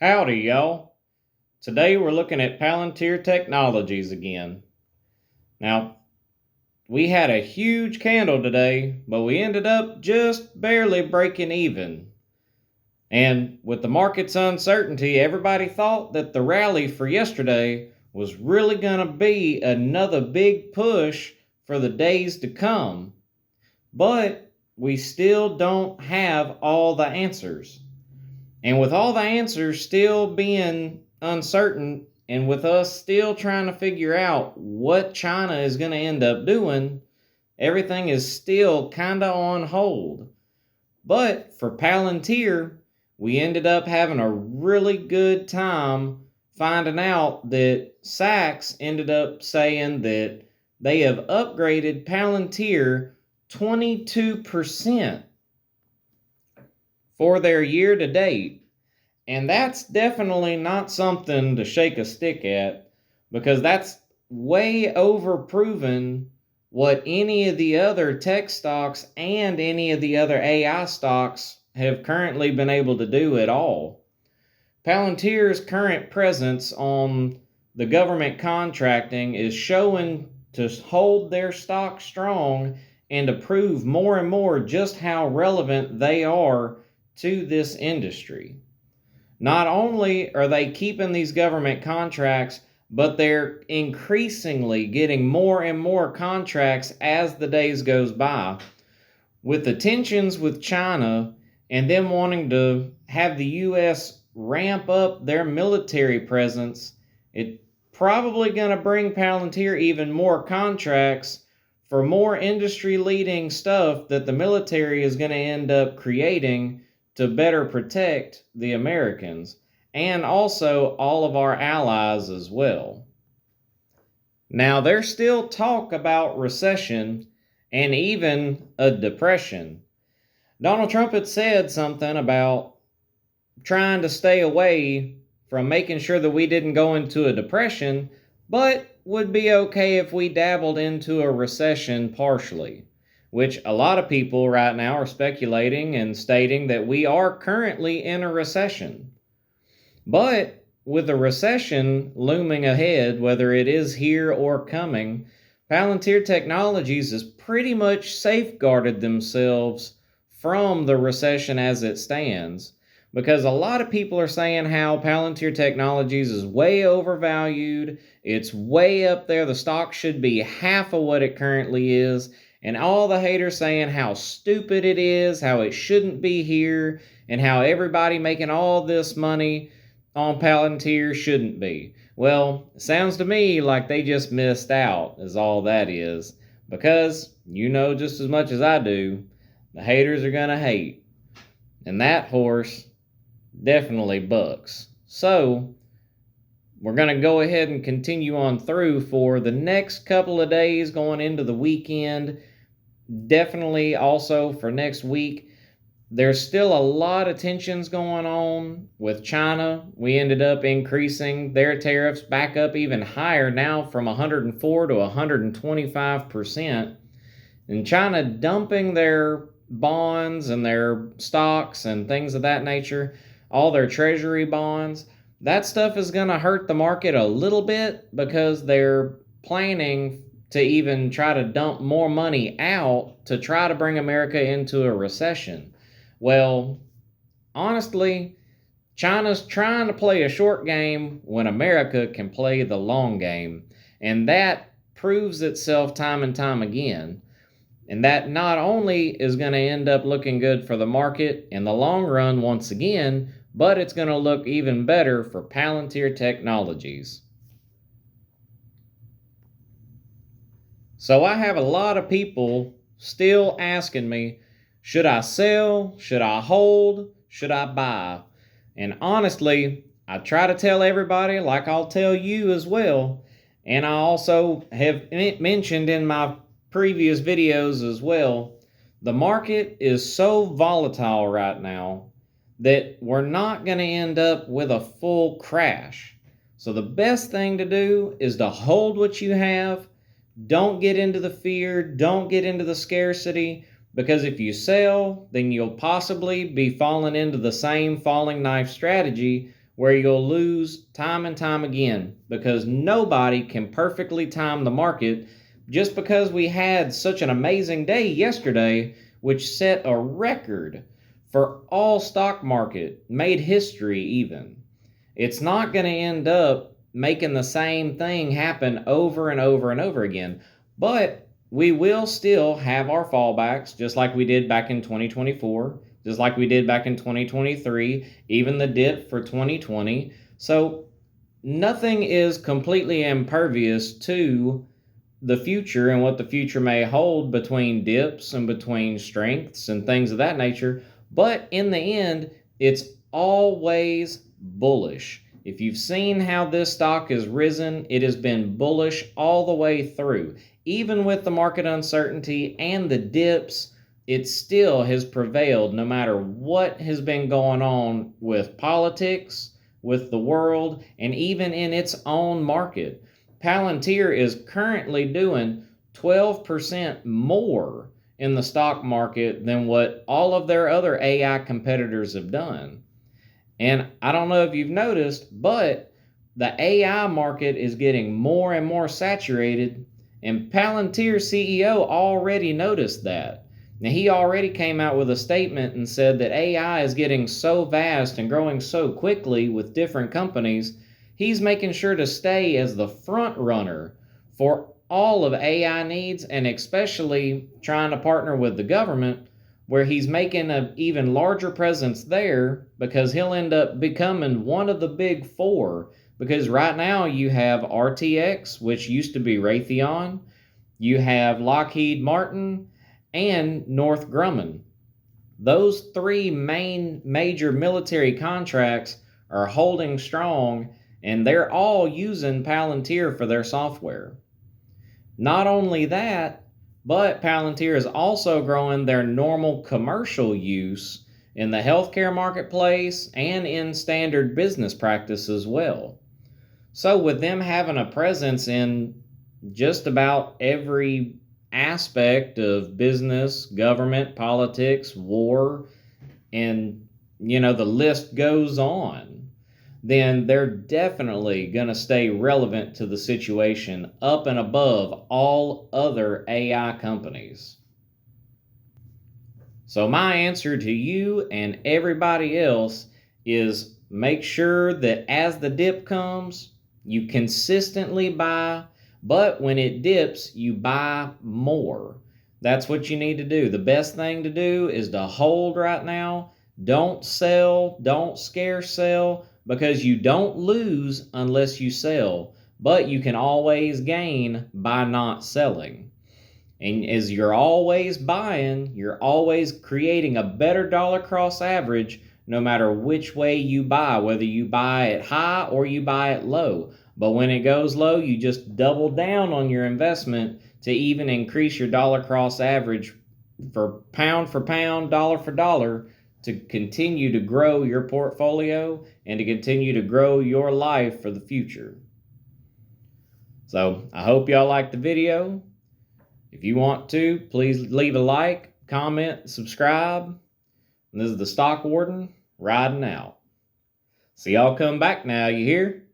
Howdy, y'all. Today we're looking at Palantir Technologies again. Now, we had a huge candle today, but we ended up just barely breaking even. And with the market's uncertainty, everybody thought that the rally for yesterday was really going to be another big push for the days to come. But we still don't have all the answers. And with all the answers still being uncertain, and with us still trying to figure out what China is going to end up doing, everything is still kind of on hold. But for Palantir, we ended up having a really good time finding out that Sachs ended up saying that they have upgraded Palantir 22% for their year to date. And that's definitely not something to shake a stick at, because that's way overproven what any of the other tech stocks and any of the other AI stocks have currently been able to do at all. Palantir's current presence on the government contracting is showing to hold their stock strong and to prove more and more just how relevant they are to this industry. Not only are they keeping these government contracts, but they're increasingly getting more and more contracts as the days goes by. With the tensions with China and them wanting to have the US ramp up their military presence, it's probably going to bring Palantir even more contracts for more industry leading stuff that the military is going to end up creating to better protect the Americans and also all of our allies as well. Now, there's still talk about recession and even a depression. Donald Trump had said something about trying to stay away from making sure that we didn't go into a depression, but would be okay if we dabbled into a recession partially, which a lot of people right now are speculating and stating that we are currently in a recession. But with a recession looming ahead, whether it is here or coming, Palantir Technologies has pretty much safeguarded themselves from the recession as it stands, because a lot of people are saying how Palantir Technologies is way overvalued, it's way up there, the stock should be half of what it currently is, and all the haters saying how stupid it is, how it shouldn't be here, and how everybody making all this money on Palantir shouldn't be. Well, it sounds to me like they just missed out, is all that is. Because, you know just as much as I do, the haters are going to hate. And that horse definitely bucks. So, we're going to go ahead and continue on through for the next couple of days going into the weekend. Definitely also for next week. There's still a lot of tensions going on with China. We ended up increasing their tariffs back up even higher now from 104 to 125%. And China dumping their bonds and their stocks and things of that nature, all their treasury bonds. That stuff is going to hurt the market a little bit because they're planning to even try to dump more money out to try to bring America into a recession. Well, honestly, China's trying to play a short game when America can play the long game. And that proves itself time and time again. And that not only is going to end up looking good for the market in the long run once again, but it's going to look even better for Palantir Technologies. So I have a lot of people still asking me, should I sell? Should I hold? Should I buy? And honestly, I try to tell everybody, like I'll tell you as well. And I also have mentioned in my previous videos as well, the market is so volatile right now that we're not going to end up with a full crash. So the best thing to do is to hold what you have. Don't get into the fear. Don't get into the scarcity. Because if you sell, then you'll possibly be falling into the same falling knife strategy where you'll lose time and time again because nobody can perfectly time the market. Just because we had such an amazing day yesterday, which set a record for all stock market, made history even. It's not going to end up making the same thing happen over and over and over again. But we will still have our fallbacks, just like we did back in 2024, just like we did back in 2023, even the dip for 2020. So nothing is completely impervious to the future and what the future may hold between dips and between strengths and things of that nature. But in the end, it's always bullish. If you've seen how this stock has risen, it has been bullish all the way through. Even with the market uncertainty and the dips, it still has prevailed no matter what has been going on with politics, with the world, and even in its own market. Palantir is currently doing 12% more in the stock market than what all of their other AI competitors have done. And I don't know if you've noticed, but the AI market is getting more and more saturated, and Palantir's CEO already noticed that. Now, he already came out with a statement and said that AI is getting so vast and growing so quickly with different companies, he's making sure to stay as the front runner for all of AI needs, and especially trying to partner with the government, where he's making an even larger presence there because he'll end up becoming one of the big four. Because right now you have RTX, which used to be Raytheon, you have Lockheed Martin, and Northrop Grumman. Those three main major military contracts are holding strong, and they're all using Palantir for their software. Not only that, but Palantir is also growing their normal commercial use in the healthcare marketplace and in standard business practice as well. So with them having a presence in just about every aspect of business, government, politics, war, and the list goes on, then they're definitely going to stay relevant to the situation up and above all other AI companies. So my answer to you and everybody else is make sure that as the dip comes, you consistently buy, but when it dips, you buy more. That's what you need to do. The best thing to do is to hold right now. Don't sell, don't scare sell, because you don't lose unless you sell, but you can always gain by not selling. And as you're always buying, you're always creating a better dollar cost average no matter which way you buy, whether you buy it high or you buy it low. But when it goes low, you just double down on your investment to even increase your dollar cost average for pound, dollar for dollar, to continue to grow your portfolio and to continue to grow your life for the future. So I hope y'all liked the video. If you want to, please leave a like, comment, subscribe. And this is the Stock Warden riding out. So y'all come back now, you hear?